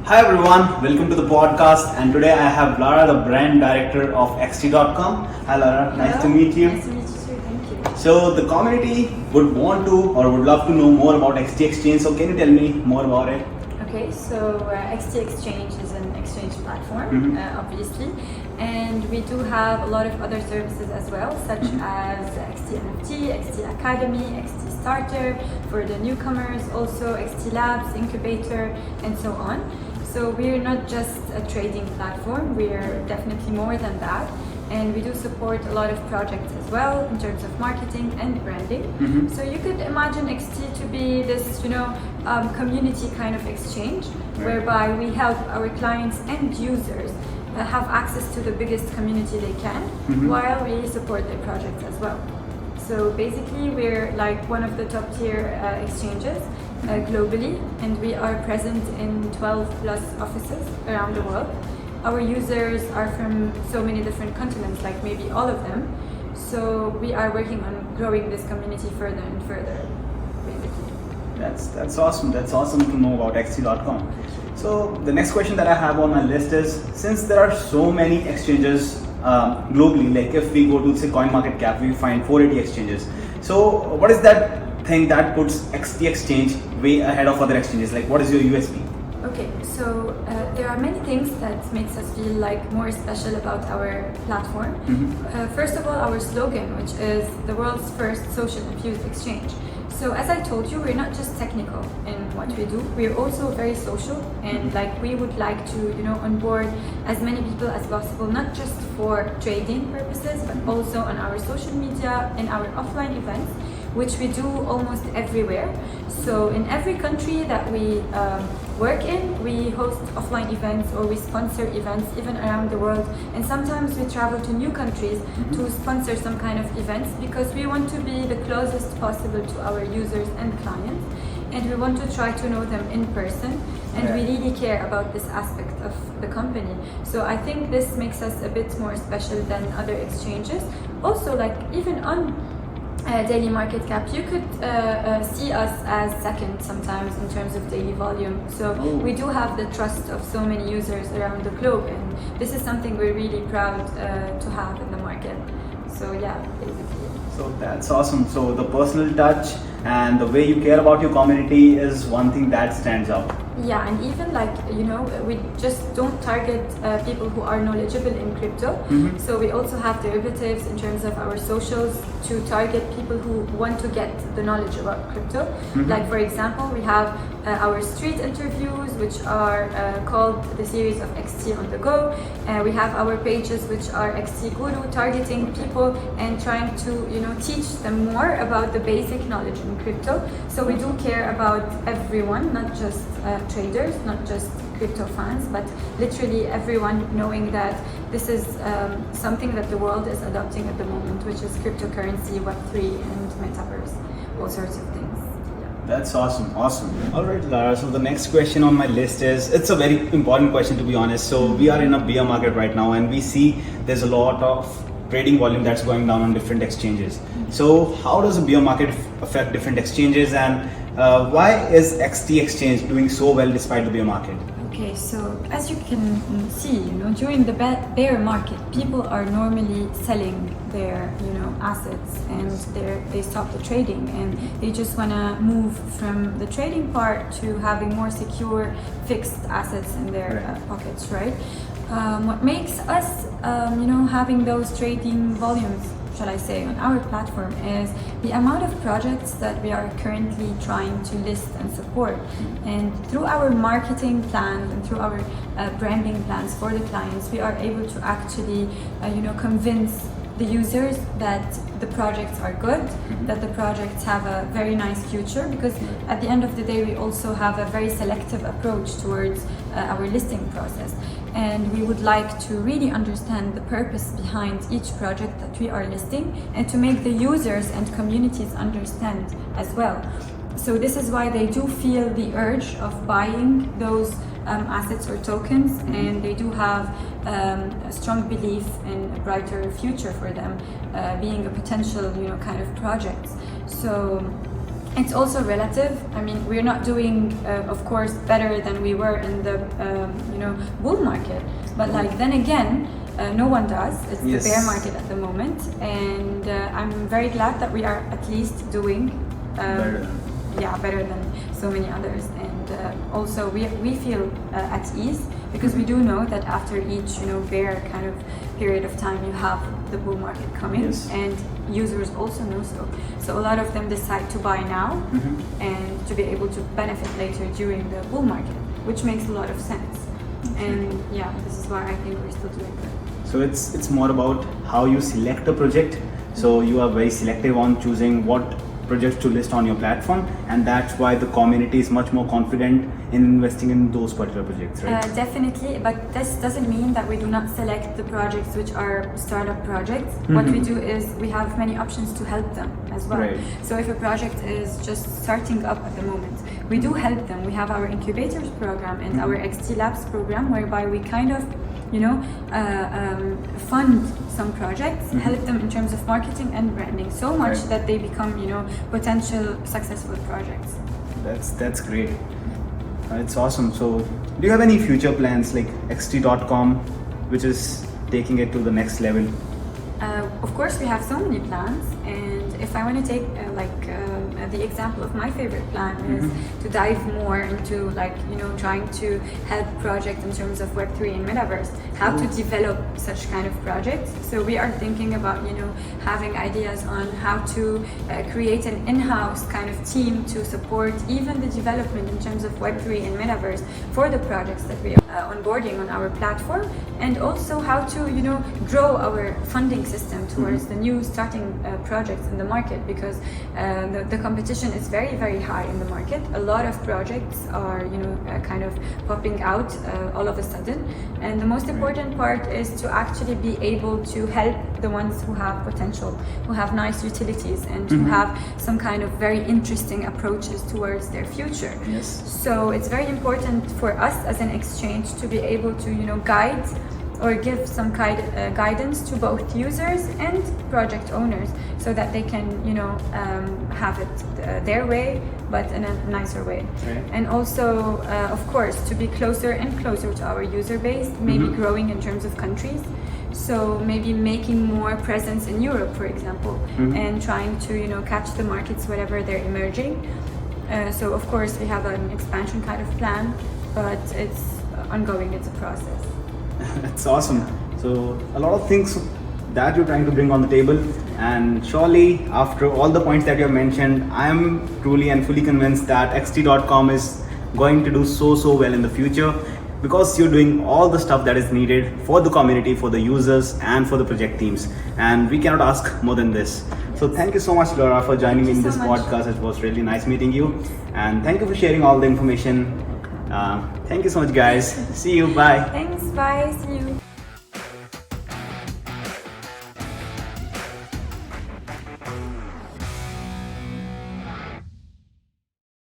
Hi everyone, welcome to the podcast, and today I have Lara, the brand director of XT.com. Hi Lara, nice to meet you. Nice to meet you too, thank you. So the community would want to or would love to know more about XT Exchange. So can you tell me more about it? Okay, so XT Exchange is an exchange platform, obviously, and we do have a lot of other services as well, such as XT NFT, XT Academy, XT Starter for the newcomers, also XT Labs, Incubator, and so on. So we're not just a trading platform, we're definitely more than that. And we do support a lot of projects as well in terms of marketing and branding. So you could imagine XT to be this, community kind of exchange, whereby we help our clients and users have access to the biggest community they can, while we support their projects as well. So basically, we're like one of the top tier exchanges globally, and we are present in 12 plus offices around the world. Our users are from so many different continents, like maybe all of them. So we are working on growing this community further and further, basically. That's awesome. That's awesome to know about XT.com. So the next question that I have on my list is, since there are so many exchanges globally, like if we go to say CoinMarketCap, we find 480 exchanges. So what is that thing that puts XT Exchange way ahead of other exchanges? Like what is your USP? Okay, so there are many things that makes us feel like more special about our platform. First of all, our slogan, which is the world's first social infused exchange. So as I told you, we're not just technical in what we do, we're also very social, and like we would like to, onboard as many people as possible, not just for trading purposes, but also on our social media and our offline events, which we do almost everywhere. So in every country that we work in, we host offline events or we sponsor events even around the world. And sometimes we travel to new countries to sponsor some kind of events, because we want to be the closest possible to our users and clients. And we want to try to know them in person, and we really care about this aspect of the company. So I think this makes us a bit more special than other exchanges. Also, like even on daily market cap, you could see us as second sometimes in terms of daily volume. So we do have the trust of so many users around the globe, and this is something we're really proud to have in the market. So yeah, basically. So that's awesome. So the personal touch and the way you care about your community is one thing that stands out. Yeah, and even we just don't target people who are knowledgeable in crypto. So we also have derivatives in terms of our socials to target people who want to get the knowledge about crypto. Like for example, we have our street interviews, which are called the series of XT on the go. We have our pages, which are XT Guru, targeting people and trying to teach them more about the basic knowledge in crypto. So we do care about everyone, not just traders, not just crypto fans, but literally everyone, knowing that this is something that the world is adopting at the moment, which is cryptocurrency, Web3, and metaverse, all sorts of things. That's awesome. All right, Lara. So the next question on my list is, it's a very important question to be honest. So we are in a bear market right now, and we see there's a lot of trading volume that's going down on different exchanges. So how does a bear market affect different exchanges, and why is XT Exchange doing so well despite the bear market? Okay, so as you can see, during the bear market, people are normally selling their, assets, and they stop the trading, and they just want to move from the trading part to having more secure fixed assets in their pockets, right? What makes us, having those trading volumes, shall I say, on our platform is the amount of projects that we are currently trying to list and support. And through our marketing plans and through our branding plans for the clients, we are able to actually, convince the users that the projects are good, that the projects have a very nice future, because at the end of the day, we also have a very selective approach towards our listing process. And we would like to really understand the purpose behind each project that we are listing, and to make the users and communities understand as well. So this is why they do feel the urge of buying those assets or tokens, and they do have a strong belief in a brighter future for them, being a potential, kind of project. So It's also relative. I mean, we're not doing, of course, better than we were in the, bull market. But like then again, no one does. It's Yes. the bear market at the moment, and I'm very glad that we are at least doing, better than so many others. And also, we feel at ease because we do know that after each, bear kind of period of time, you have the bull market coming, Yes. and users also know so. So a lot of them decide to buy now and to be able to benefit later during the bull market, which makes a lot of sense. And yeah, this is why I think we're still doing good. So it's more about how you select a project. So you are very selective on choosing what projects to list on your platform, and that's why the community is much more confident in investing in those particular projects, right? Definitely, but this doesn't mean that we do not select the projects which are startup projects. What we do is we have many options to help them as well. Right. So if a project is just starting up at the moment, we do help them. We have our incubators program and our XT Labs program, whereby we kind of fund some projects, help them in terms of marketing and branding so much Right. that they become, potential successful projects. That's great. It's awesome. So do you have any future plans like xt.com, which is taking it to the next level? Of course, we have so many plans, and if I want to take the example of my favorite plan is to dive more into trying to help projects in terms of Web3 and Metaverse, how to develop such kind of projects. So we are thinking about having ideas on how to create an in-house kind of team to support even the development in terms of Web3 and Metaverse for the projects that we are onboarding on our platform, and also how to grow our funding system towards the new starting projects in the market, because the competition is very, very high in the market. A lot of projects are kind of popping out all of a sudden, and the most important part is to actually be able to help the ones who have potential, who have nice utilities, and who have some kind of very interesting approaches towards their future. Yes. So it's very important for us as an exchange to be able to guide or give some kind guidance to both users and project owners, so that they can have it their way, but in a nicer way. Right. And also of course to be closer and closer to our user base, maybe growing in terms of countries. So maybe making more presence in Europe, for example, and trying to catch the markets wherever they're emerging. So of course we have an expansion kind of plan, but it's ongoing, it's a process. That's awesome. So a lot of things that you're trying to bring on the table, and surely after all the points that you have mentioned, I am truly and fully convinced that xt.com is going to do so well in the future, because you're doing all the stuff that is needed for the community, for the users, and for the project teams, and we cannot ask more than this. So thank you so much, Lara, for joining me in this podcast. It was really nice meeting you, and thank you for sharing all the information. Thank you so much, guys. See you. Bye. Thanks, bye, see you.